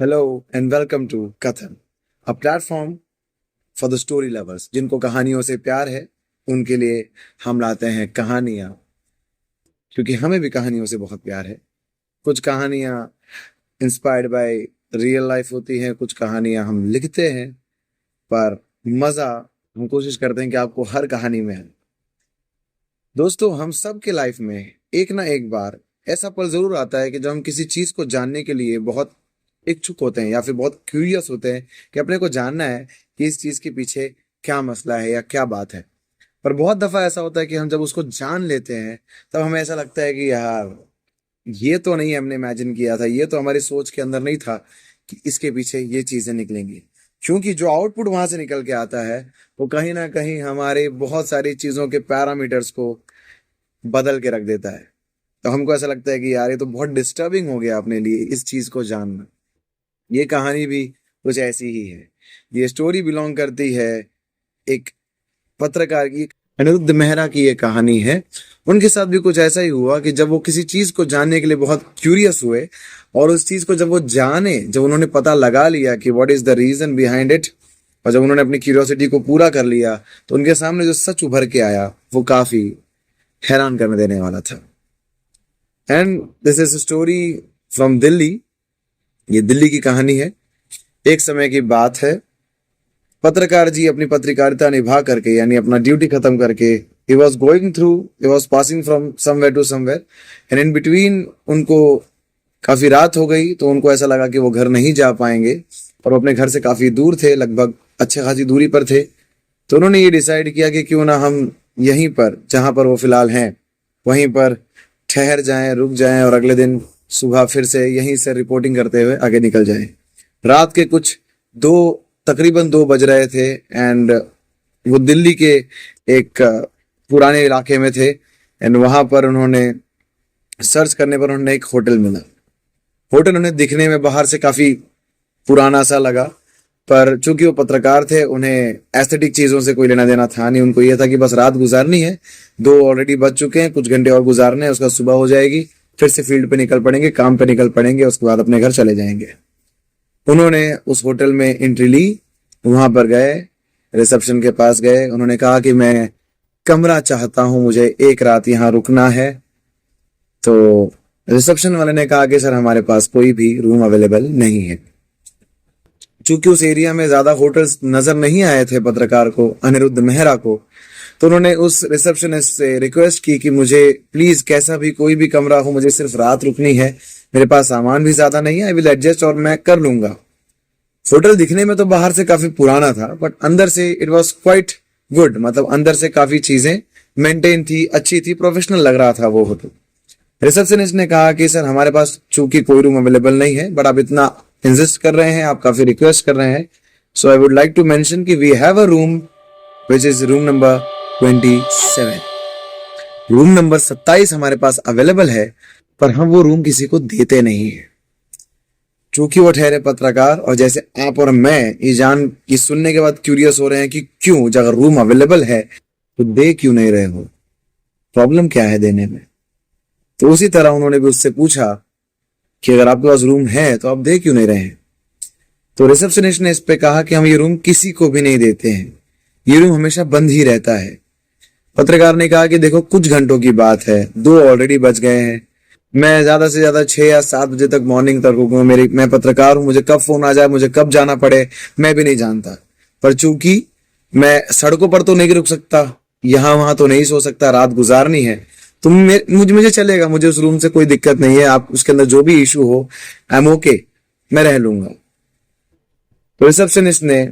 Hello and welcome to Kathan, a platform for the story lovers. जिनको कहानियों से प्यार है उनके लिए हम लाते हैं कहानियां, क्योंकि हमें भी कहानियों से बहुत प्यार है। कुछ कहानियां इंस्पायर्ड बाय रियल लाइफ होती हैं, कुछ कहानियां हम लिखते हैं, पर मजा हम कोशिश करते हैं कि आपको हर कहानी में आए। दोस्तों, हम सब के लाइफ में एक ना एक बार ऐसा पल जरूर आता है कि जब हम किसी चीज को जानने के लिए बहुत इच्छुक होते हैं या फिर बहुत क्यूरियस होते हैं कि अपने को जानना है कि इस चीज के पीछे क्या मसला है या क्या बात है। पर बहुत दफा ऐसा होता है कि हम जब उसको जान लेते हैं तब हमें ऐसा लगता है कि यार ये तो नहीं हमने इमेजिन किया था, ये तो हमारी सोच के अंदर नहीं था कि इसके पीछे ये चीजें निकलेंगी। क्योंकि जो आउटपुट वहां से निकल के आता है वो कहीं ना कहीं हमारे बहुत सारी चीजों के पैरामीटर्स को बदल के रख देता है। तो हमको ऐसा लगता है कि यार ये तो बहुत डिस्टर्बिंग हो गया अपने लिए इस चीज को जानना। ये कहानी भी कुछ ऐसी ही है। ये स्टोरी बिलोंग करती है एक पत्रकार की, अनिरुद्ध मेहरा की ये कहानी है। उनके साथ भी कुछ ऐसा ही हुआ कि जब वो किसी चीज को जानने के लिए बहुत क्यूरियस हुए और उस चीज को जब वो जाने, जब उन्होंने पता लगा लिया कि what is the reason behind it, और जब उन्होंने अपनी क्यूरियोसिटी को पूरा कर लिया तो उनके सामने जो सच उभर के आया वो काफी हैरान करने देने वाला था। And this is story from Delhi. ये दिल्ली की कहानी है। एक समय की बात है, पत्रकार जी अपनी पत्रकारिता निभा करके यानी अपना ड्यूटी खत्म करके ही was passing from somewhere to somewhere, and in between उनको काफी रात हो गई तो उनको ऐसा लगा कि वो घर नहीं जा पाएंगे और वो अपने घर से काफी दूर थे, लगभग अच्छे खासी दूरी पर थे। तो उन्होंने ये डिसाइड किया कि क्यों ना हम यहीं पर जहां पर वो फिलहाल हैं वहीं पर ठहर जाएं, रुक जाएं और अगले दिन सुबह फिर से यहीं से रिपोर्टिंग करते हुए आगे निकल जाएं। रात के कुछ तकरीबन 2 बज रहे थे एंड वो दिल्ली के एक पुराने इलाके में थे। एंड वहां पर उन्होंने सर्च करने पर उन्हें एक होटल मिला। होटल उन्हें दिखने में बाहर से काफी पुराना सा लगा, पर चूंकि वो पत्रकार थे उन्हें एस्थेटिक चीजों से कोई लेना देना था नहीं। उनको यह था कि बस रात गुजारनी है, 2 ऑलरेडी बज चुके हैं, कुछ घंटे और गुजारने हैं, उसका सुबह हो जाएगी, फिर से फील्ड पे निकल पड़ेंगे, काम पे निकल पड़ेंगे, उसके बाद अपने घर चले जाएंगे। उन्होंने उस होटल में एंट्री ली, वहां पर गए, रिसेप्शन के पास गए, उन्होंने कहा कि मैं कमरा चाहता हूं, मुझे एक रात यहाँ रुकना है। तो रिसेप्शन वाले ने कहा कि सर हमारे पास कोई भी रूम अवेलेबल नहीं है। चूंकि उस एरिया में ज्यादा होटल्स नजर नहीं आए थे पत्रकार को, अनिरुद्ध मेहरा को, तो उन्होंने उस रिसेप्शनिस्ट से रिक्वेस्ट की कि मुझे प्लीज कैसा भी कोई भी कमरा हो, मुझे सिर्फ रात रुकनी है, मेरे पास सामान भी ज्यादा नहीं है, आई विल एडजस्ट और मैं कर लूंगा। होटल दिखने में तो बाहर से काफी पुराना था बट अंदर से इट वॉज क्वाइट गुड, मतलब अंदर से काफी चीजें मेंटेन थी, अच्छी थी, प्रोफेशनल लग रहा था वो होटल। रिसेप्शनिस्ट ने कहा कि सर हमारे पास चूंकि कोई रूम अवेलेबल नहीं है, बट आप इतना इंसिस्ट कर रहे हैं, आप काफी रिक्वेस्ट कर रहे हैं, so I would like to mention कि we have a room which is room number 27। Room number 27 हमारे पास अवेलेबल है, पर हम वो रूम किसी को देते नहीं है। चूंकि वो ठहरे पत्रकार और जैसे आप और मैं ये सुनने के बाद क्यूरियस हो रहे हैं कि क्यों, जब रूम अवेलेबल है तो दे क्यों नहीं रहे हो, प्रॉब्लम क्या है देने में। तो उसी तरह उन्होंने भी उससे पूछा कि अगर आपके पास रूम है तो आप दे क्यों नहीं रहे हैं। तो रिसेप्शनिस्ट ने इस पे कहा कि हम ये रूम किसी को भी नहीं देते हैं, ये रूम हमेशा बंद ही रहता है। पत्रकार ने कहा कि देखो कुछ घंटों की बात है, 2 ऑलरेडी बज गए हैं, मैं ज्यादा से ज्यादा 6 या 7 बजे तक मॉर्निंग तक रुकूंगा, मैं पत्रकार हूं, मुझे कब फोन आ जाए, मुझे कब जाना पड़े मैं भी नहीं जानता। पर चूंकि मैं सड़कों पर तो नहीं रुक सकता, यहां वहां तो नहीं सो सकता, रात गुजारनी है, तो मुझे चलेगा, मुझे उस रूम से कोई दिक्कत नहीं है, आप उसके अंदर जो भी इशू हो आई एम ओके, मैं रह लूंगा। तो रिसेप्शनिस्ट ने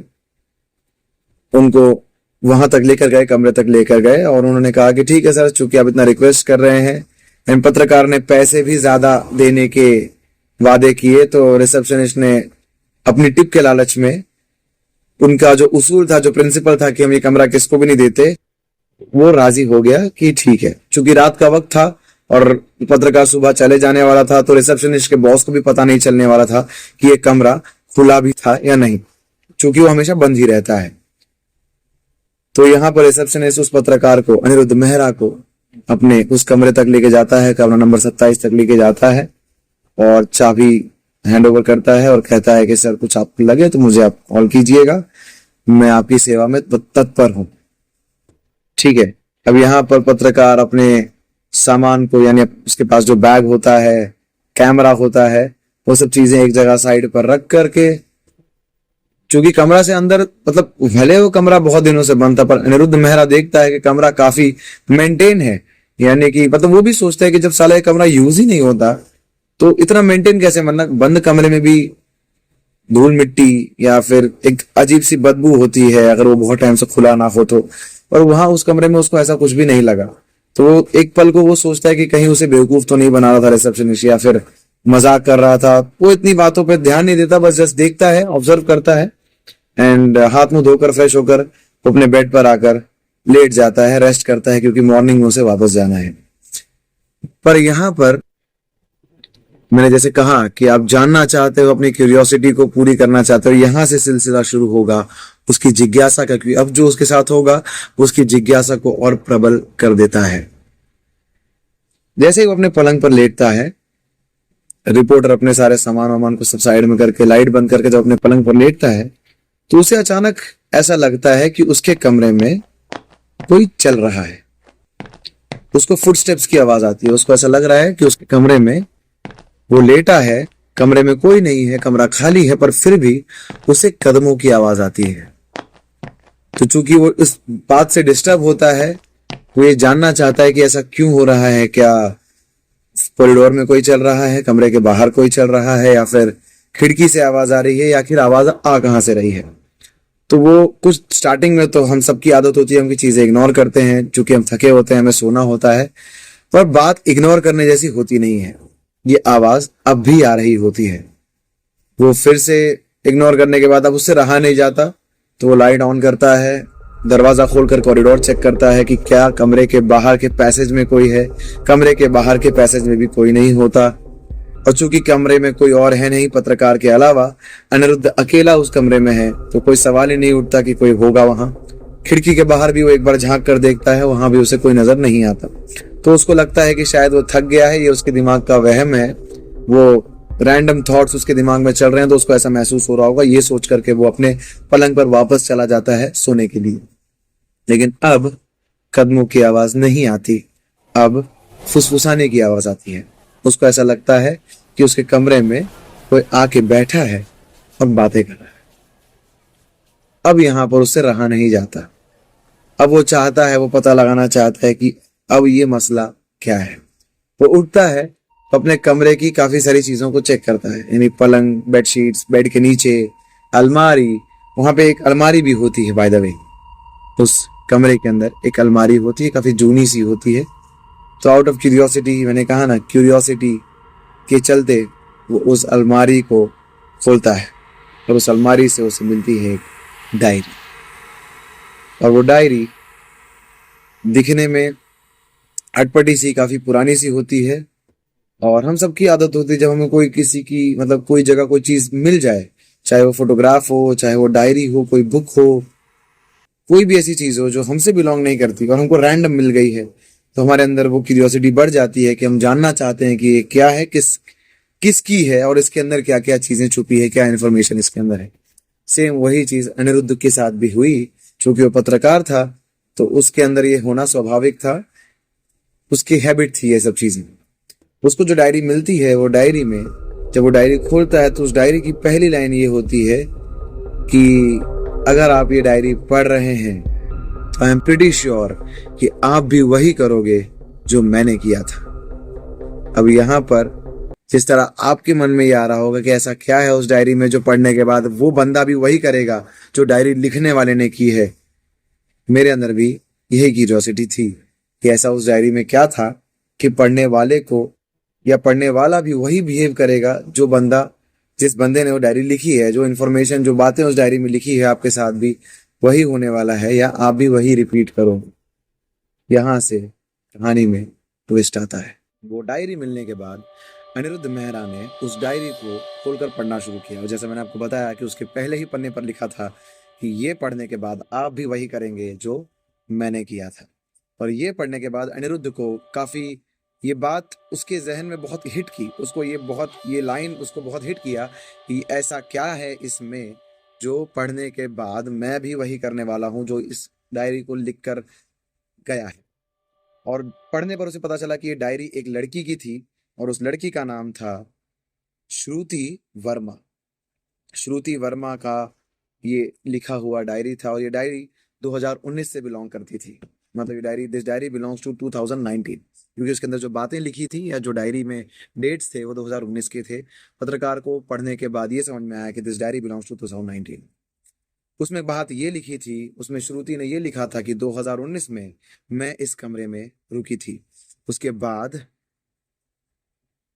उनको वहां तक लेकर गए, कमरे तक लेकर गए और उन्होंने कहा कि ठीक है सर, चूंकि आप इतना रिक्वेस्ट कर रहे हैं, एंड पत्रकार ने पैसे भी ज्यादा देने के वादे किए, तो रिसेप्शनिस्ट ने अपनी टिप के लालच में, उनका जो उसूल था, जो प्रिंसिपल था कि हम ये कमरा किसको भी नहीं देते, वो राजी हो गया कि ठीक है। चूंकि रात का वक्त था और पत्रकार सुबह चले जाने वाला था, तो रिसेप्शनिस्ट के बॉस को भी पता नहीं चलने वाला था कि ये कमरा खुला भी था या नहीं, चूंकि वो हमेशा बंद ही रहता है। तो यहाँ पर रिसेप्शनिस्ट उस पत्रकार को, अनिरुद्ध मेहरा को, अपने उस कमरे तक लेके जाता है, कमरा नंबर 27 तक लेके जाता है और चाबी हैंड ओवर करता है और कहता है कि सर कुछ आपको लगे तो मुझे आप कॉल कीजिएगा, मैं आपकी सेवा में तत्पर हूं। ठीक है। अब यहाँ पर पत्रकार अपने सामान को, यानी उसके पास जो बैग होता है, कैमरा होता है, वो सब चीजें एक जगह साइड पर रख करके, चूंकि कमरा से अंदर, मतलब भले वो कमरा बहुत दिनों से बंद था, पर अनिरुद्ध मेहरा देखता है कि कमरा काफी मेंटेन है। यानी कि मतलब वो भी सोचता है कि जब साला ये कमरा यूज ही नहीं होता तो इतना मेंटेन कैसे, वरना बंद कमरे में भी धूल मिट्टी या फिर एक अजीब सी बदबू होती है अगर वो बहुत टाइम से खुला ना हो तो। और वहां उस कमरे में उसको ऐसा कुछ भी नहीं लगा। तो वो एक पल को वो सोचता है कि कहीं उसे बेवकूफ तो नहीं बना रहा था रिसेप्शनिस्ट, या फिर मजाक कर रहा था। वो इतनी बातों पे ध्यान नहीं देता, बस जस्ट देखता है, ऑब्जर्व करता है, एंड हाथ मुंह धोकर फ्रेश होकर वो अपने बेड पर आकर लेट जाता है, रेस्ट करता है, क्योंकि मॉर्निंग में उसे वापस जाना है। पर यहाँ पर मैंने जैसे कहा कि आप जानना चाहते हो, अपनी क्यूरियोसिटी को पूरी करना चाहते हो, यहां से सिलसिला शुरू होगा उसकी जिज्ञासा का, क्योंकि अब जो उसके साथ होगा उसकी जिज्ञासा को और प्रबल कर देता है। जैसे ही वो अपने पलंग पर लेटता है, रिपोर्टर अपने सारे सामान वामान को सब साइड में करके, लाइट बंद करके जब अपने पलंग पर लेटता है, तो उसे अचानक ऐसा लगता है कि उसके कमरे में कोई चल रहा है। उसको फुटस्टेप्स की आवाज आती है। उसको ऐसा लग रहा है कि उसके कमरे में वो लेटा है, कमरे में कोई नहीं है, कमरा खाली है, पर फिर भी उसे कदमों की आवाज आती है। तो चूंकि वो इस बात से डिस्टर्ब होता है, वो ये जानना चाहता है कि ऐसा क्यों हो रहा है, क्या कॉरिडोर में कोई चल रहा है, कमरे के बाहर कोई चल रहा है, या फिर खिड़की से आवाज आ रही है, या आखिर आवाज आ कहां से रही है। तो वो कुछ स्टार्टिंग में तो हम सबकी आदत होती है, हम की चीजें इग्नोर करते हैं, चूंकि हम थके होते हैं, हमें सोना होता है। पर बात इग्नोर करने जैसी होती नहीं है। ये आवाज अब भी आ रही होती है। वो फिर से इग्नोर करने के बाद अब उससे रहा नहीं जाता, तो वो लाइट ऑन करता है, दरवाजा खोलकर कॉरिडोर चेक करता है कि क्या कमरे के बाहर के पैसेज में कोई है। कमरे के बाहर के पैसेज में भी कोई नहीं होता, और चूंकि कमरे में कोई और है नहीं पत्रकार के अलावा, अनिरुद्ध अकेला उस कमरे में है, तो कोई सवाल ही नहीं उठता कि कोई होगा वहां। खिड़की के बाहर भी वो एक बार झांक कर देखता है, वहां भी उसे कोई नजर नहीं आता। तो उसको लगता है कि शायद वो थक गया है, ये उसके दिमाग का वहम है, वो रैंडम थॉट्स उसके दिमाग में चल रहे हैं, तो उसको ऐसा महसूस हो रहा होगा। ये सोच करके वो अपने पलंग पर वापस चला जाता है सोने के लिए। लेकिन अब कदमों की आवाज नहीं आती, अब फुसफुसाने की आवाज आती है। उसको ऐसा लगता है कि उसके कमरे में कोई आके बैठा है और बातें कर रहा है। अब यहां पर उससे रहा नहीं जाता। अब वो चाहता है, वो पता लगाना चाहता है कि अब ये मसला क्या है। वो उठता है, अपने कमरे की काफी सारी चीजों को चेक करता है, यानी पलंग, बेडशीट्स, बेड के नीचे अलमारी। वहां पे एक अलमारी भी होती है बाय द वे, उस कमरे के अंदर एक अलमारी होती है, काफी जूनी सी होती है। तो आउट ऑफ क्यूरियोसिटी, मैंने कहा ना, क्यूरियोसिटी के चलते वो उस अलमारी को खोलता है, और उस अलमारी से उसे मिलती है एक डायरी। और वो डायरी दिखने में अटपटी सी, काफी पुरानी सी होती है। और हम सबकी आदत होती है, जब हमें कोई किसी की, मतलब कोई जगह कोई चीज मिल जाए, चाहे वो फोटोग्राफ हो, चाहे वो डायरी हो, कोई बुक हो, कोई भी ऐसी चीज हो जो हमसे बिलोंग नहीं करती और हमको रैंडम मिल गई है, तो हमारे अंदर वो क्यूरियोसिटी बढ़ जाती है कि हम जानना चाहते हैं कि ये क्या है, किसकी है, और इसके अंदर क्या क्या चीजें छुपी है, क्या इन्फॉर्मेशन इसके अंदर है। सेम वही चीज अनिरुद्ध के साथ भी हुई। चूंकि वो पत्रकार था, तो उसके अंदर ये होना स्वाभाविक था, उसकी हैबिट थी ये सब चीजें। उसको जो डायरी मिलती है, वो डायरी में जब वो डायरी खोलता है, तो उस डायरी की पहली लाइन ये होती है कि अगर आप ये डायरी पढ़ रहे हैं तो आई एम प्रीटी श्योर कि आप भी वही करोगे जो मैंने किया था। अब यहाँ पर जिस तरह आपके मन में ये आ रहा होगा कि ऐसा क्या है उस डायरी में जो पढ़ने के बाद वो बंदा भी वही करेगा जो डायरी लिखने वाले ने की है, मेरे अंदर भी यही क्यूरियोसिटी थी कि ऐसा उस डायरी में क्या था कि पढ़ने वाले को, या पढ़ने वाला भी वही बिहेव करेगा जो बंदा, जिस बंदे ने वो डायरी लिखी है, जो इन्फॉर्मेशन, जो बातें उस डायरी में लिखी है, आपके साथ भी वही होने वाला है, या आप भी वही रिपीट करो। यहां से कहानी में ट्विस्ट आता है। वो डायरी मिलने के बाद अनिरुद्ध मेहरा ने उस डायरी को खोलकर पढ़ना शुरू किया, और जैसे मैंने आपको बताया कि उसके पहले ही पन्ने पर लिखा था कि ये पढ़ने के बाद आप भी वही करेंगे जो मैंने किया था। और ये पढ़ने के बाद अनिरुद्ध को काफी ये बात उसके जहन में बहुत हिट की, उसको ये लाइन उसको बहुत हिट किया कि ऐसा क्या है इसमें जो पढ़ने के बाद मैं भी वही करने वाला हूं जो इस डायरी को लिख कर गया है। और पढ़ने पर उसे पता चला कि ये डायरी एक लड़की की थी और उस लड़की का नाम था श्रुति वर्मा। श्रुति वर्मा का ये लिखा हुआ डायरी था और ये डायरी 2019 से बिलोंग करती थी। मतलब ये diary, this diary belongs to 2019, क्योंकि उसके अंदर जो बातें लिखी थी या जो डायरी में डेट्स थे वो 2019 के थे। पत्रकार को पढ़ने के बाद ये समझ में आया कि दिस डायरी बिलोंग्स टू 2019। उसमें बात ये लिखी थी, उसमें श्रुति ने ये लिखा था कि 2019 में मैं इस कमरे में रुकी थी, उसके बाद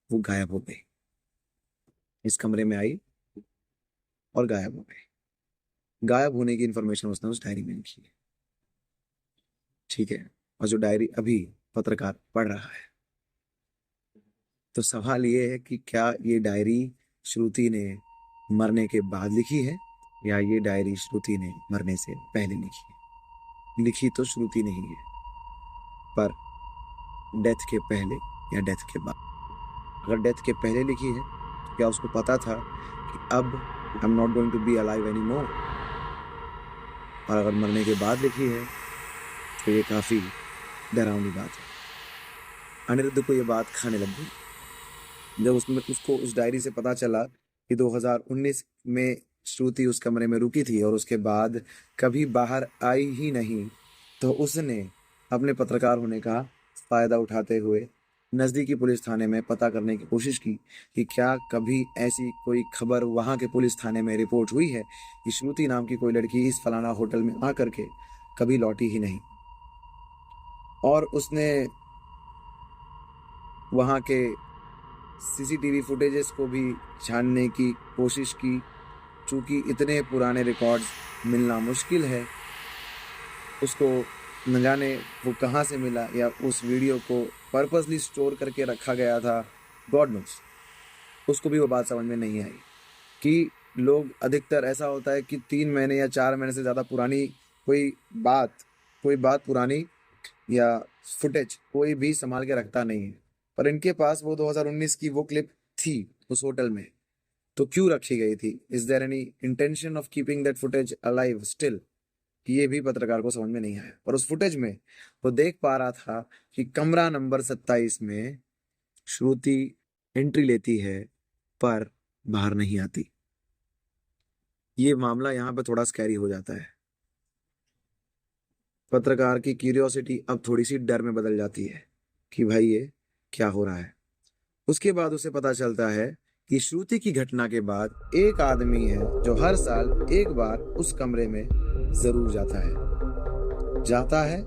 वो गायब हो गई। इस कमरे में आई और गायब हो गई। गायब होने की इंफॉर्मेशन उसने उस डायरी में लिखी है, ठीक है। और जो डायरी अभी पत्रकार पढ़ रहा है, तो सवाल ये है कि क्या ये डायरी श्रुति ने मरने के बाद लिखी है या ये डायरी श्रुति ने मरने से पहले लिखी है। लिखी तो श्रुति नहीं है, पर डेथ के पहले या डेथ के बाद। अगर डेथ के पहले लिखी है तो क्या उसको पता था कि अब I am not going to be alive any more. और अगर मरने के बाद लिखी है तो ये काफी डरावनी बात है। अनिरुद्ध को ये बात खाने लग गई जब उसको उस डायरी से पता चला कि 2019 में श्रुति उस कमरे में रुकी थी और उसके बाद कभी बाहर आई ही नहीं। तो उसने अपने पत्रकार होने का फायदा उठाते हुए नजदीकी पुलिस थाने में पता करने की कोशिश की कि क्या कभी ऐसी कोई खबर वहां के पुलिस थाने में रिपोर्ट हुई है कि श्रुति नाम की कोई लड़की इस फलाना होटल में आकर के कभी लौटी ही नहीं। और उसने वहां के सीसीटीवी फुटेजेस को भी छानने की कोशिश की। चूंकि इतने पुराने रिकॉर्ड्स मिलना मुश्किल है, उसको न जाने वो कहाँ से मिला या उस वीडियो को पर्पसली स्टोर करके रखा गया था, गॉड नोस। उसको भी वो बात समझ में नहीं आई कि लोग अधिकतर ऐसा होता है कि 3 महीने या 4 महीने से ज़्यादा पुरानी कोई बात पुरानी या फुटेज कोई भी संभाल के रखता नहीं है। पर इनके पास वो 2019 की वो क्लिप थी उस होटल में, तो क्यों रखी गई थी? Is there any intention of keeping that footage alive still? ये भी पत्रकार को समझ में नहीं आया। पर उस फुटेज में वो देख पा रहा था कि कमरा नंबर 27 में श्रुति एंट्री लेती है पर बाहर नहीं आती। ये मामला यहाँ पे थोड़ा स्कैरी हो जाता है। पत्रकार की क्यूरियोसिटी अब थोड़ी सी डर में बदल जाती है कि भाई ये क्या हो रहा है। उसके बाद उसे पता चलता है कि श्रुति की घटना के बाद एक आदमी है जो हर साल एक बार उस कमरे में जरूर जाता है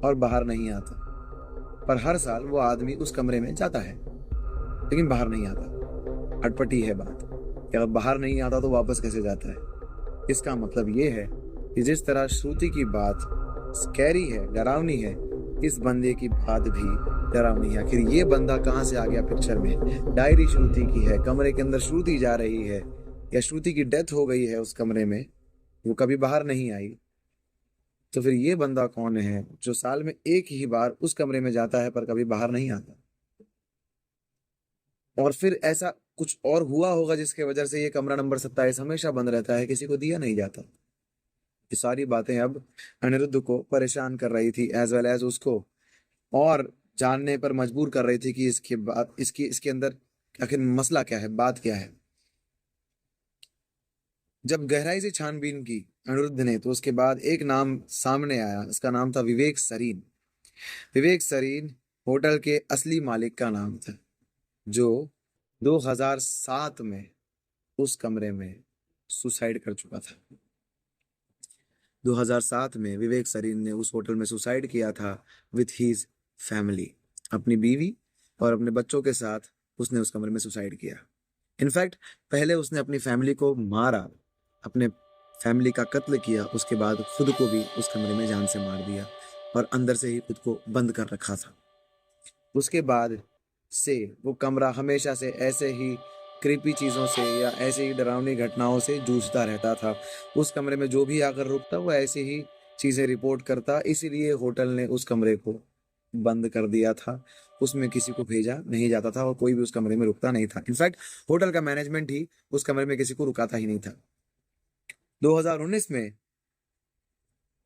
और बाहर नहीं आता। पर हर साल वो आदमी उस कमरे में जाता है लेकिन बाहर नहीं आता। अटपटी है बात कि अगर बाहर नहीं आता तो वापस कैसे जाता है। इसका मतलब ये है कि जिस तरह श्रुति की बात स्कैरी है, डरावनी है, इस बंदे की बात भी डरावनी है। आखिर ये बंदा कहाँ से आ गया पिक्चर में? डायरी श्रुति की है, कमरे के अंदर श्रुति जा रही है, या श्रुति की डेथ हो गई है उस कमरे में, वो कभी बाहर नहीं आई। तो फिर ये बंदा कौन है जो साल में एक ही बार उस कमरे में जाता है पर कभी बाहर नहीं आता? और फिर ऐसा कुछ और हुआ होगा जिसके वजह से ये कमरा नंबर 27 हमेशा बंद रहता है, किसी को दिया नहीं जाता। ये सारी बातें अब अनिरुद्ध को परेशान कर रही थी, एज वेल एज उसको और जानने पर मजबूर कर रही थी कि इसके अंदर आखिर मसला क्या है, बात क्या है। जब गहराई से छानबीन की अनिरुद्ध ने तो उसके बाद एक नाम सामने आया। इसका नाम था विवेक सरीन। विवेक सरीन होटल के असली मालिक का नाम था, जो 2007 में उस कमरे में सुसाइड कर चुका था। 2007 में विवेक सरीन ने उस होटल में सुसाइड किया था विथ हीज फैमिली। अपनी बीवी और अपने बच्चों के साथ उसने उस कमरे में सुसाइड किया। इनफैक्ट पहले उसने अपनी फैमिली को मारा, अपने फैमिली का कत्ल किया, उसके बाद खुद को भी उस कमरे में जान से मार दिया और अंदर से ही खुद को बंद कर रखा था। उसके बाद से वो कमरा हमेशा से ऐसे ही क्रीपी चीज़ों से या ऐसे ही डरावनी घटनाओं से जूझता रहता था। उस कमरे में जो भी आकर रुकता वो ऐसी ही चीज़ें रिपोर्ट करता, इसीलिए होटल ने उस कमरे को बंद कर दिया था। उसमें किसी को भेजा नहीं जाता था और कोई भी उस कमरे में रुकता नहीं था। इनफैक्ट होटल का मैनेजमेंट ही उस कमरे में किसी को रुकाता ही नहीं था। 2019 में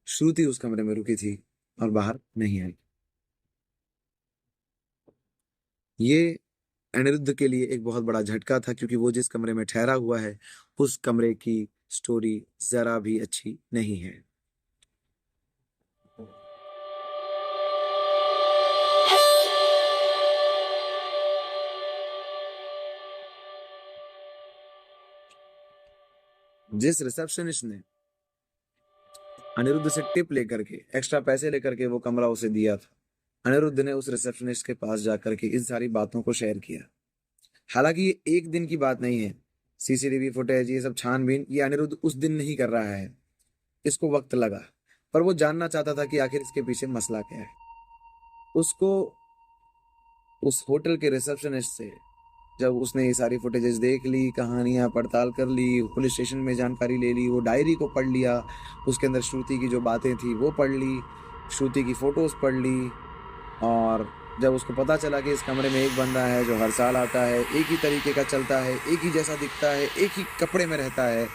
श्रुति उस कमरे में रुकी थी और बाहर नहीं आई। ये अनिरुद्ध के लिए एक बहुत बड़ा झटका था, क्योंकि वो जिस कमरे में ठहरा हुआ है उस कमरे की स्टोरी जरा भी अच्छी नहीं है। जिस रिसेप्शनिस्ट ने अनिरुद्ध से टिप लेकर के, एक्स्ट्रा पैसे लेकर के वो कमरा उसे दिया था, अनिरुद्ध ने उस रिसेप्शनिस्ट के पास जाकर के इन सारी बातों को शेयर किया। हालांकि ये एक दिन की बात नहीं है, सीसीटीवी फुटेज ये सब छानबीन ये अनिरुद्ध उस दिन नहीं कर रहा है, इसको वक्त लगा, पर वो जानना चाहता था कि आखिर इसके पीछे मसला क्या है। उसको उस होटल के रिसेप्शनिस्ट से जब उसने ये सारी फुटेजेस देख ली, कहानियां पड़ताल कर ली, पुलिस स्टेशन में जानकारी ले ली, वो डायरी को पढ़ लिया, उसके अंदर श्रुति की जो बातें थी वो पढ़ ली, श्रुति की फोटोज पढ़ ली, और जब उसको पता चला कि इस कमरे में एक बंदा है जो हर साल आता है, एक ही तरीके का चलता है, एक ही जैसा दिखता है, एक ही कपड़े में रहता है,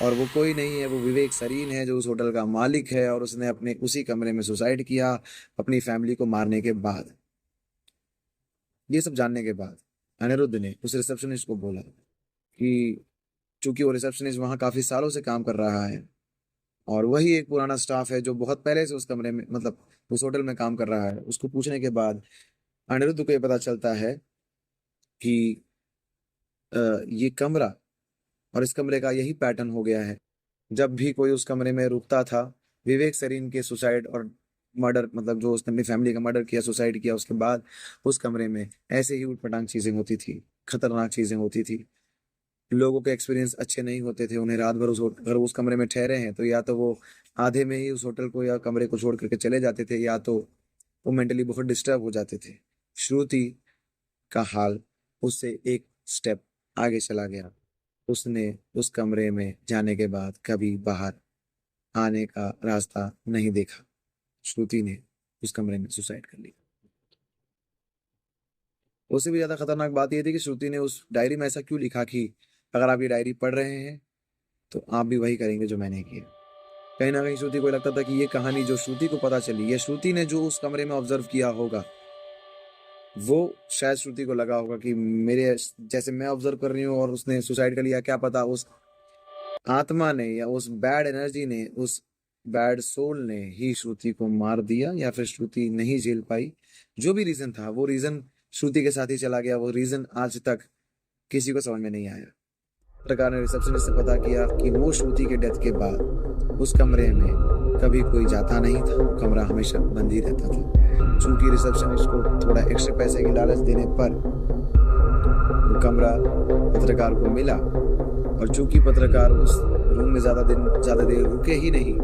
और वो कोई नहीं है, वो विवेक सरीन है जो उस होटल का मालिक है, और उसने अपने उसी कमरे में सुसाइड किया अपनी फैमिली को मारने के बाद। ये सब जानने के बाद अनिरुद्ध ने उस रिसेप्शनिस्ट को बोला कि चूंकि वो रिसेप्शनिस्ट वहाँ काफी सालों से काम कर रहा है और वही एक पुराना स्टाफ है जो बहुत पहले से उस कमरे में मतलब उस होटल में काम कर रहा है, उसको पूछने के बाद अनिरुद्ध को ये पता चलता है कि ये कमरा और इस कमरे का यही पैटर्न हो गया है। जब भी कोई उस कमरे में रुकता था, विवेक सरीन के सुसाइड और मर्डर, मतलब जो उसने अपनी फैमिली का मर्डर किया, सुसाइड किया, उसके बाद उस कमरे में ऐसे ही उटपटांग चीजें होती थी, खतरनाक चीजें होती थी। लोगों के एक्सपीरियंस अच्छे नहीं होते थे, उन्हें रात भर अगर उस कमरे में ठहरे हैं तो या तो वो आधे में ही उस होटल को या कमरे को छोड़ करके चले जाते थे, या तो वो मेंटली बहुत डिस्टर्ब हो जाते थे। श्रुति का हाल उससे एक स्टेप आगे चला गया। उसने उस कमरे में जाने के बाद कभी बाहर आने का रास्ता नहीं देखा। श्रुति ने उस कमरे में सुसाइड कर लिया। उससे भी ज्यादा खतरनाक बात यह थी कि श्रुति ने उस डायरी में ऐसा क्यों लिखा कि अगर आप ये डायरी पढ़ रहे हैं तो आप भी वही करेंगे जो मैंने किया। कहीं ना कहीं श्रुति को लगता था कि ये कहानी जो श्रुति को पता चली, ये श्रुति ने जो उस कमरे में ऑब्जर्व किया होगा, वो शायद श्रुति को लगा होगा कि मेरे जैसे मैं ऑब्जर्व कर रही हूँ और उसने सुसाइड कर लिया, क्या पता उस आत्मा ने या उस बैड एनर्जी ने, उस बैड सोल ने ही श्रुति को मार दिया, या फिर श्रुति नहीं झेल पाई। जो भी रीजन था वो रीजन श्रुति के साथ ही चला गया। वो रीजन आज तक किसी को समझ में नहीं आया। पत्रकार ने रिसेप्शनिस्ट से पता किया कि वो श्रुति के डेथ के बाद उस कमरे में कभी कोई जाता नहीं था, कमरा हमेशा बंद ही रहता था। चूंकि रिसेप्शनिस्ट को थोड़ा एक्स्ट्रा पैसे की लालच देने पर वो कमरा पत्रकार को मिला, और चूंकि पत्रकार उस रूम में ज्यादा देर रुके ही नहीं,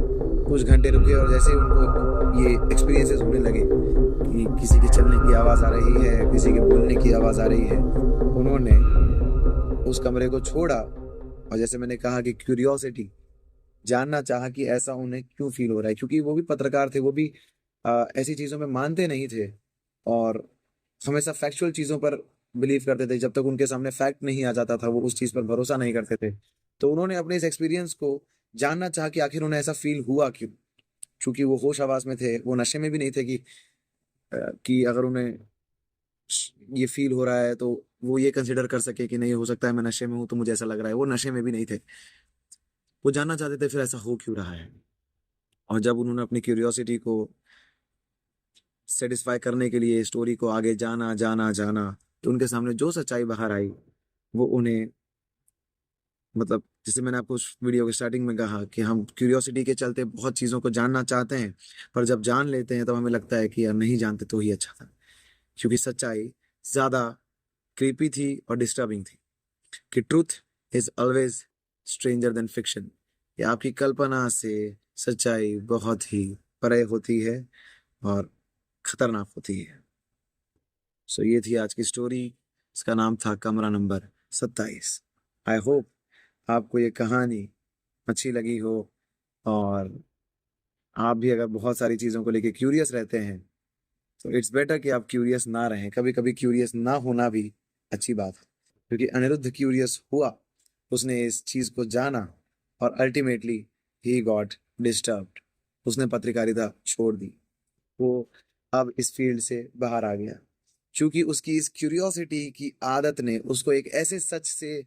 कुछ घंटे रुके, और जैसे उनको ये एक्सपीरियंसेस होने लगे कि किसी के चलने की आवाज आ रही है, किसी के बोलने की आवाज आ रही है, उन्होंने उस कमरे को छोड़ा। और जैसे मैंने कहा कि क्यूरियोसिटी, जानना चाहा कि ऐसा उन्हें क्यों फील हो रहा है, क्योंकि वो भी पत्रकार थे, वो भी ऐसी चीजों में मानते नहीं थे और हमेशा फैक्चुअल चीजों पर बिलीव करते थे। जब तक उनके सामने फैक्ट नहीं आ जाता था वो उस चीज पर भरोसा नहीं करते थे। तो उन्होंने अपने इस एक्सपीरियंस को जानना चाहा कि आखिर उन्हें ऐसा फील हुआ क्यों। चूंकि वो होश आवास में थे, वो नशे में भी नहीं थे कि अगर उन्हें ये फील हो रहा है तो वो ये कंसिडर कर सके कि नहीं, हो सकता है मैं नशे में हूं तो मुझे ऐसा लग रहा है। वो नशे में भी नहीं थे, वो जानना चाहते थे फिर ऐसा हो क्यों रहा है। और जब उन्होंने अपनी क्यूरियोसिटी को सेटिस्फाई करने के लिए स्टोरी को आगे जाना जाना जाना, तो उनके सामने जो सच्चाई बाहर आई वो उन्हें, मतलब जैसे मैंने आपको उस वीडियो के स्टार्टिंग में कहा कि हम क्यूरियोसिटी के चलते बहुत चीज़ों को जानना चाहते हैं, पर जब जान लेते हैं तब हमें लगता है कि यार नहीं जानते तो ही अच्छा था, क्योंकि सच्चाई ज़्यादा क्रीपी थी और डिस्टर्बिंग थी। कि truth is always stranger then fiction, या आपकी कल्पना से सच्चाई बहुत ही परे होती है और खतरनाक होती है। सो ये थी आज की स्टोरी, इसका नाम था कमरा नंबर 27। आई होप आपको ये कहानी अच्छी लगी हो, और आप भी अगर बहुत सारी चीज़ों को लेके क्यूरियस रहते हैं तो इट्स बेटर कि आप क्यूरियस ना रहें। कभी कभी क्यूरियस ना होना भी अच्छी बात है, क्योंकि अनिरुद्ध क्यूरियस हुआ, उसने इस चीज को जाना और अल्टीमेटली ही गॉट डिस्टर्ब्ड। उसने पत्रकारिता छोड़ दी, वो अब इस फील्ड से बाहर आ गया, क्योंकि उसकी इस क्यूरियोसिटी की आदत ने उसको एक ऐसे सच से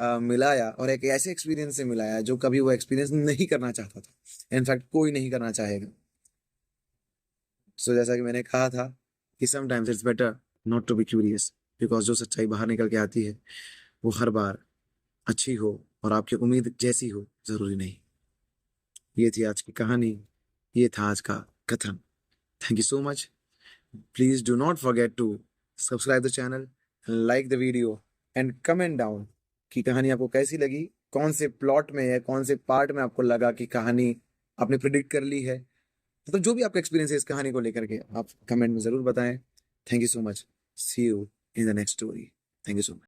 मिलाया और एक ऐसे एक्सपीरियंस से मिलाया जो कभी वो एक्सपीरियंस नहीं करना चाहता था। इनफैक्ट कोई नहीं करना चाहेगा। सो जैसा कि मैंने कहा था कि sometimes it's better not to be curious, because जो सच्चाई बाहर निकल के आती है वो हर बार अच्छी हो और आपकी उम्मीद जैसी हो जरूरी नहीं। ये थी आज की कहानी, ये था आज का कथन। Thank you so much. Please do not forget to subscribe the channel, like the video and comment down कि कहानी आपको कैसी लगी, कौन से प्लॉट में या कौन से पार्ट में आपको लगा कि कहानी आपने प्रिडिक्ट कर ली है। मतलब जो भी आपका एक्सपीरियंस है इस कहानी को लेकर के आप कमेंट में जरूर बताएं। Thank you so much. See you in the next story. Thank you so much.